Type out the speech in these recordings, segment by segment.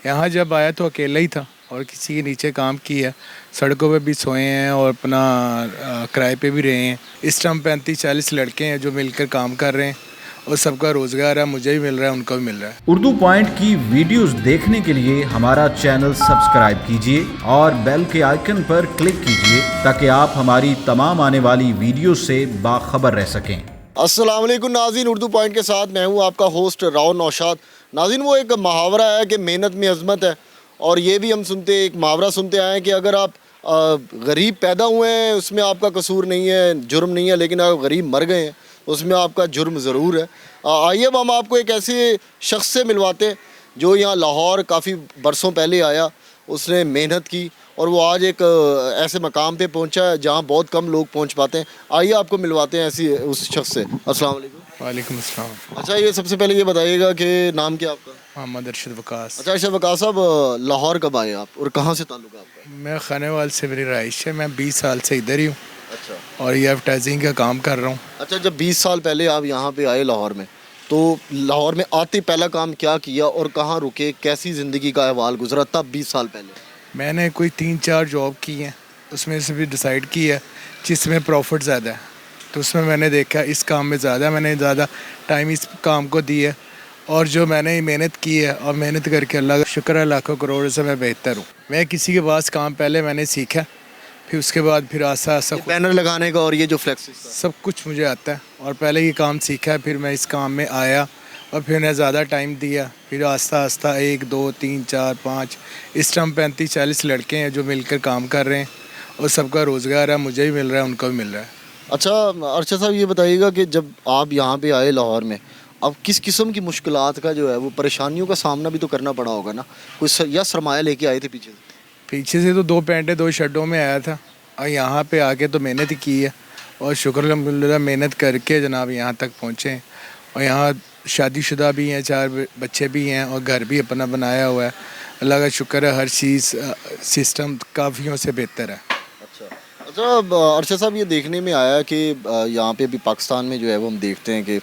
यहाँ जब आया तो अकेला ही था और किसी के नीचे काम किया, सड़कों पे भी सोए हैं और अपना किराए पे भी रहे हैं। इस टाइम 35-40 लड़के हैं जो मिलकर काम कर रहे हैं और सबका रोज़गार है, मुझे भी मिल रहा है, उनको भी मिल रहा है। उर्दू पॉइंट की वीडियोस देखने के लिए हमारा चैनल सब्सक्राइब कीजिए और बेल के आइकन पर क्लिक कीजिए ताकि आप हमारी तमाम आने वाली वीडियो से बाखबर रह सकें। अस्सलाम वालेकुम नाज़रीन, उर्दू पॉइंट के साथ मैं हूं आपका होस्ट राव नौशाद। नाज़रीन, वो एक मुहावरा है कि मेहनत में अज़मत है, और ये भी हम एक मुहावरा सुनते आए हैं कि अगर आप गरीब पैदा हुए हैं उसमें आपका कसूर नहीं है, जुर्म नहीं है, लेकिन अगर गरीब मर गए हैं उसमें आपका जुर्म ज़रूर है। आइए अब हम आपको एक ऐसे शख्स से मिलवाते हैं जो यहाँ लाहौर काफ़ी बरसों पहले आया, उसने मेहनत की और वो आज एक ऐसे मकाम पे पहुँचा है जहाँ बहुत कम लोग पहुँच पाते हैं। आइए आपको मिलवाते हैं ऐसी उस शख्स से। अस्सलाम वालेकुम। वालेकुम अस्सलाम। अच्छा, ये सबसे पहले ये बताइएगा कि नाम क्या आपका? मोहम्मद अरशद वकास। अच्छा, अरशद वकास साहब, लाहौर कब आए आप और कहाँ से ताल्लुक़ है आपका? मैं खानेवाल से मेरी रहाइश है, मैं 20 साल से इधर ही हूँ। अच्छा। और ये एडवर्टाइजिंग का काम कर रहा हूँ। अच्छा, जब 20 साल पहले आप यहाँ पे आए लाहौर में, तो लाहौर में आते पहला काम क्या किया और कहाँ रुके, कैसी ज़िंदगी का अहवाल गुजरा तब 20 साल पहले? मैंने कोई 3-4 जॉब की हैं, उसमें से भी डिसाइड किया जिसमें प्रॉफिट ज़्यादा है, तो उसमें मैंने देखा इस काम में मैंने ज़्यादा टाइम इस काम को दिया और जो मैंने मेहनत की है और मेहनत करके अल्लाह का शुक्र है लाखों करोड़ से मैं बेहतर हूँ। मैं किसी के पास काम पहले मैंने सीखा, फिर उसके बाद फिर आसा बैनर लगाने का और ये जो फ्लेक्स सब कुछ मुझे आता है, और पहले ये काम सीखा, फिर मैं इस काम में आया और फिर मैंने ज़्यादा टाइम दिया, फिर आस्ता आस्ता 1 2 3 4 5 इस टाइम 35-40 लड़के हैं जो मिलकर काम कर रहे हैं और सबका रोज़गार है, मुझे भी मिल रहा है, उनको भी मिल रहा है। अच्छा, अर्शद साहब, ये बताइएगा कि जब आप यहाँ पे आए लाहौर में, अब किस किस्म की मुश्किलात का जो है वो परेशानियों का सामना भी तो करना पड़ा होगा ना? या सरमाया लेके आए थे पीछे से तो 2 पैंटें 2 शर्टों में आया था और यहाँ पे आके तो मेहनत ही की है और शुक्र अल्हम्दुलिल्लाह मेहनत करके जनाब यहाँ तक पहुँचे हैं। और यहाँ शादीशुदा भी हैं, 4 बच्चे भी हैं और घर भी अपना बनाया हुआ है। अल्लाह का शुक्र है, हर चीज़ सिस्टम काफ़ियों से बेहतर है। अच्छा, अर्शद साहब, ये देखने में आया कि यहाँ पे अभी पाकिस्तान में जो है वो हम देखते हैं कि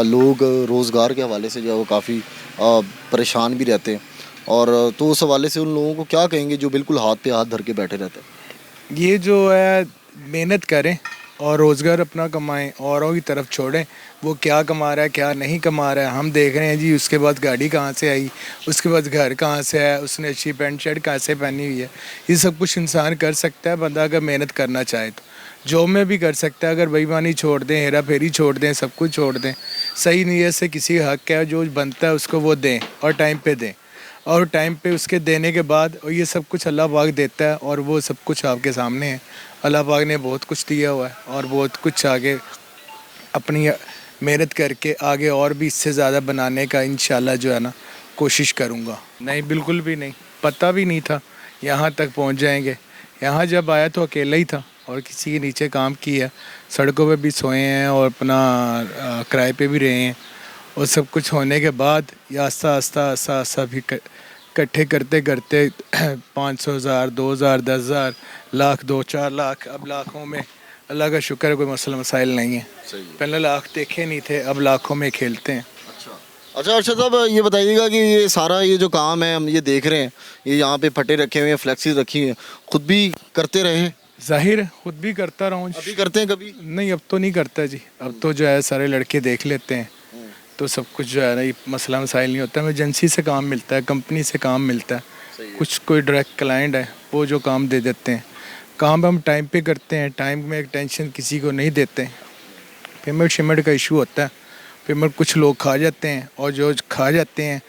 लोग रोज़गार के हवाले से जो है वो काफ़ी परेशान भी रहते हैं, और तो उस हवाले से उन लोगों को क्या कहेंगे जो बिल्कुल हाथ पे हाथ धर के बैठे रहते हैं? ये जो है मेहनत करें और रोज़गार अपना कमाएं, औरों की तरफ छोड़ें वो क्या कमा रहा है क्या नहीं कमा रहा है। हम देख रहे हैं जी, उसके बाद गाड़ी कहाँ से आई, उसके बाद घर कहाँ से आया, उसने अच्छी पैंट शर्ट कहाँ से पहनी हुई है। ये सब कुछ इंसान कर सकता है बंदा अगर मेहनत करना चाहे तो। जॉब में भी कर सकता है, अगर बेईमानी छोड़ दें, हेरा फेरी छोड़ दें, सब कुछ छोड़ दें, सही नीयत से किसी हक है जो बनता है उसको वो दें और टाइम पे दें, और टाइम पे उसके देने के बाद और ये सब कुछ अल्लाह पाक देता है और वो सब कुछ आपके सामने है। अल्लाह पाक ने बहुत कुछ दिया हुआ है और बहुत कुछ आगे अपनी मेहनत करके आगे और भी इससे ज़्यादा बनाने का इंशाल्लाह जो है ना कोशिश करूँगा। नहीं, बिल्कुल भी नहीं, पता भी नहीं था यहाँ तक पहुँच जाएंगे। यहाँ जब आया तो अकेला ही था और किसी के नीचे काम किया, सड़कों पे भी सोए हैं और अपना किराए पे भी रहे हैं, और सब कुछ होने के बाद ये आस्ता आस्ता आस्ता आस्ता भी इकट्ठे करते करते 500,000 2,000 10,000 लाख 2-4 लाख, अब लाखों में अल्लाह का शुक्र है कोई मसला मसाइल नहीं है। पहले लाख देखे नहीं थे, अब लाखों में खेलते हैं। अच्छा अर्शद साहब, ये बताइएगा कि ये सारा ये जो काम है हम ये देख रहे हैं, ये यहाँ पे फटे रखे हुए हैं, फ्लेक्सीज रखी हैं, खुद भी करते रहे? जाहिर है खुद भी करता रहा हूँ। अभी करते हैं कभी? नहीं, अब तो नहीं करता जी, अब तो जो है सारे लड़के देख लेते हैं तो सब कुछ जो है ना ये मसला मसाइल नहीं होता। एमरजेंसी से काम मिलता है, कंपनी से काम मिलता है, कुछ कोई डायरेक्ट क्लाइंट है वो जो काम दे देते हैं, काम हम टाइम पे करते हैं, टाइम में टेंशन किसी को नहीं देते। पेमेंट शेमेंट का इशू होता है, पेमेंट कुछ लोग खा जाते हैं और जो खा जाते हैं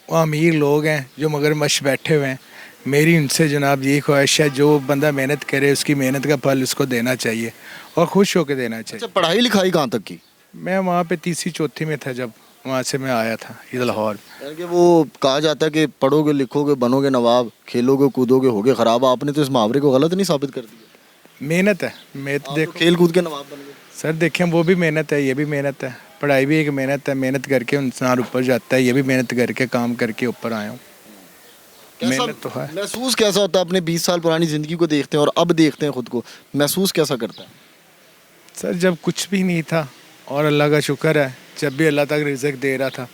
वो अमीर लोग हैं जो मगरमच्छ बैठे हुए हैं। मेरी उनसे जनाब यही ख्वाहिश है जो बंदा मेहनत करे उसकी मेहनत का फल उसको देना चाहिए और खुश होकर देना चाहिए। अच्छा, पढ़ाई लिखाई कहाँ तक की? मैं वहाँ पे 3री-4थी में था जब वहाँ से मैं आया था इधर लाहौर। यानी कि वो कहा जाता है कि पढ़ोगे लिखोगे बनोगे नवाब, खेलोगे कूदोगे होगे खराब। आपने तो इस मुहावरे को गलत नहीं साबित कर दिया। मेहनत है, मेहनत देखो, खेल कूद के नवाब बन गए। सर देखें वो भी मेहनत है, ये भी मेहनत है, पढ़ाई भी एक मेहनत है, मेहनत करके इंसान ऊपर जाता है, ये भी मेहनत करके काम करके ऊपर आया हूँ। मेहनत तो है। महसूस कैसा होता है अपने 20 साल पुरानी ज़िंदगी को देखते हैं और अब देखते हैं खुद को, महसूस कैसा करता है? सर जब कुछ भी नहीं था और अल्लाह का शुक्र है जब भी अल्लाह तक रिज़्क दे रहा था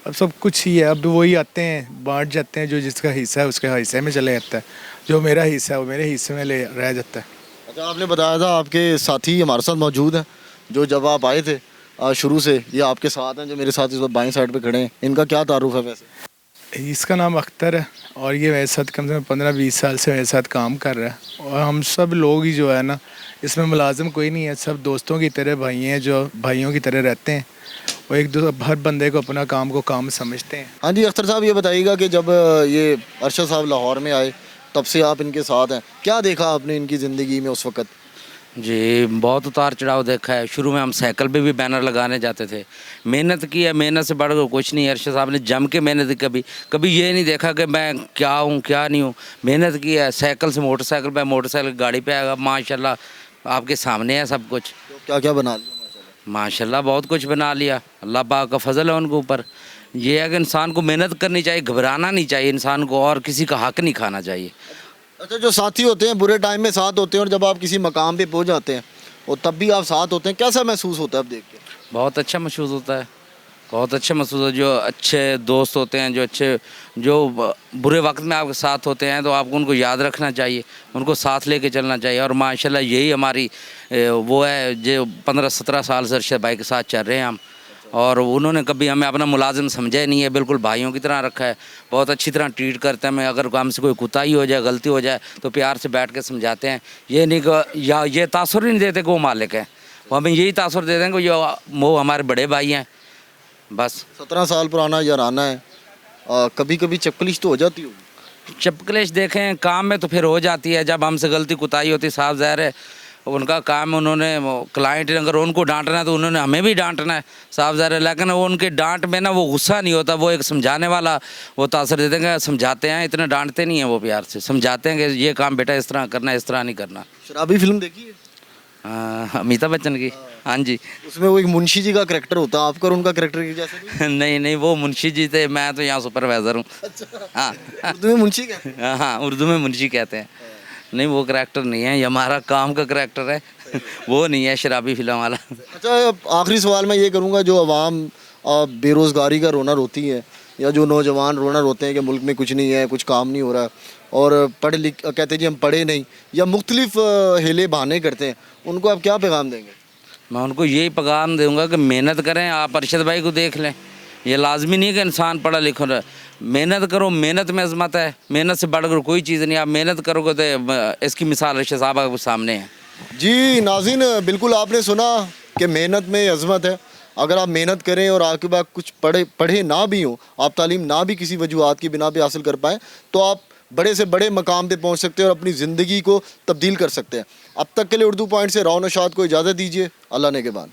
अब सब कुछ ही है, अब वही आते हैं बांट जाते हैं, जो जिसका हिस्सा है उसके हिस्से में चले जाता है, जो मेरा हिस्सा है वो मेरे हिस्से में ले रह जाता है। अच्छा, आपने बताया था आपके साथी हमारे साथ मौजूद हैं, जो जब आप आए थे शुरू से ये आपके साथ हैं, जो मेरे साथ इस वक्त बाईं साइड पे खड़े हैं, इनका क्या तारुफ है वैसे? इसका नाम अख्तर है और ये मेरे साथ कम से कम 15-20 साल से मेरे साथ काम कर रहा है। और हम सब लोग ही जो है ना, इसमें मुलाजिम कोई नहीं है, सब दोस्तों की तरह भाई हैं, जो भाइयों की तरह रहते हैं और एक दूसरे हर बंदे को अपना काम को काम समझते हैं। हाँ जी, अख्तर साहब ये बताइएगा कि जब ये अरशद साहब लाहौर में आए तब से आप इनके साथ हैं, क्या देखा आपने इनकी ज़िंदगी में उस वक़्त? जी, बहुत उतार चढ़ाव देखा है। शुरू में हम साइकिल पे भी बैनर लगाने जाते थे, मेहनत की है, मेहनत से बढ़कर कुछ नहीं। अरशद साहब ने जम के मेहनत की, कभी ये नहीं देखा कि मैं क्या हूँ क्या नहीं हूँ। मेहनत की है, साइकिल से मोटरसाइकिल पे, मोटरसाइकिल गाड़ी पे आएगा, माशाल्लाह आपके सामने है सब कुछ। तो क्या क्या बना लिया माशाल्लाह? माशाल्लाह बहुत कुछ बना लिया, अल्लाह पाक का फजल है उनके ऊपर। ये है कि इंसान को मेहनत करनी चाहिए, घबराना नहीं चाहिए इंसान को, और किसी का हक नहीं खाना चाहिए। अच्छा, जो साथी होते हैं बुरे टाइम में साथ होते हैं और जब आप किसी मकाम पे पहुंच जाते हैं और तब भी आप साथ होते हैं, कैसा महसूस होता है अब देख के? बहुत अच्छा महसूस होता है, बहुत अच्छा महसूस होता है। जो अच्छे दोस्त होते हैं, जो बुरे वक्त में आपके साथ होते हैं, तो आपको उनको याद रखना चाहिए, उनको साथ लेके चलना चाहिए। और माशाल्लाह यही हमारी वो है, जो 15-17 साल से अरशद भाई के साथ चल रहे हैं हम, और उन्होंने कभी हमें अपना मुलाजिम समझा ही नहीं है, बिल्कुल भाइयों की तरह रखा है, बहुत अच्छी तरह ट्रीट करते हैं हमें। अगर हमसे कोई कुताही हो जाए, गलती हो जाए, तो प्यार से बैठ के समझाते हैं। ये नहीं कि या ये तासुर ही नहीं देते कि वो मालिक है, वो हमें यही तासुर देते हैं कि वो हमारे बड़े भाई हैं बस। 17 साल पुराना याराना है, कभी कभी चपकलिश तो हो जाती होगी? चपकलेश देखें काम में तो फिर हो जाती है, जब हमसे गलती कुताही होती, साफ ज़ाहिर है उनका काम, उन्होंने क्लाइंट अगर उनको डांटना है तो उन्होंने हमें भी डांटना है, साफ ज़ाहिर है। लेकिन वो उनके डांट में ना वो गुस्सा नहीं होता, वो एक समझाने वाला वो तासर देते हैं, समझाते हैं, इतना डांटते नहीं हैं, वो प्यार से समझाते हैं कि ये काम बेटा इस तरह करना है, इस तरह नहीं करना। शराबी फिल्म देखी है? अमिताभ बच्चन की? हाँ जी। उसमें वो एक मुंशी जी का कैरेक्टर होता है, आपका और उनका कैरेक्टर की जैसे? नहीं नहीं, वो मुंशी जी थे, मैं तो यहाँ सुपरवाइज़र हूँ। हाँ उर्दू में मुंशी कहते हैं? हाँ, उर्दू में मुंशी कहते हैं। नहीं, वो करैक्टर नहीं है, ये हमारा काम का करैक्टर है, वो नहीं है शराबी फिल्म वाला। अच्छा, आखिरी सवाल मैं ये करूँगा, जो आवाम बेरोज़गारी का रोना रोती है, या जो नौजवान रोना रोते हैं कि मुल्क में कुछ नहीं है, कुछ काम नहीं हो रहा, और पढ़ लिख कहते हैं जी हम पढ़े नहीं, या मुख्तलिफ हिले बहाने करते हैं, उनको आप क्या पैगाम देंगे? मैं उनको यही पैगाम दूंगा कि मेहनत करें। आप अरशद भाई को देख लें, ये लाजमी नहीं है कि इंसान पढ़ा लिखा रहे, मेहनत करो, मेहनत में अजमत है, मेहनत से बढ़कर कोई चीज़ नहीं। आप मेहनत करोगे तो इसकी मिसाल अरशद साहब आपके सामने है। जी नाज़रीन, बिल्कुल आपने सुना कि मेहनत में अजमत है। अगर आप मेहनत करें और आपके पास कुछ पढ़े ना भी हों, आप तालीम ना भी किसी वजूहात की बिना पे हासिल कर पाएँ, तो आप बड़े से बड़े मकाम पे पहुंच सकते हैं और अपनी ज़िंदगी को तब्दील कर सकते हैं। अब तक के लिए उर्दू पॉइंट से राव नौशाद को इजाज़त दीजिए। अल्लाह ने के बाद।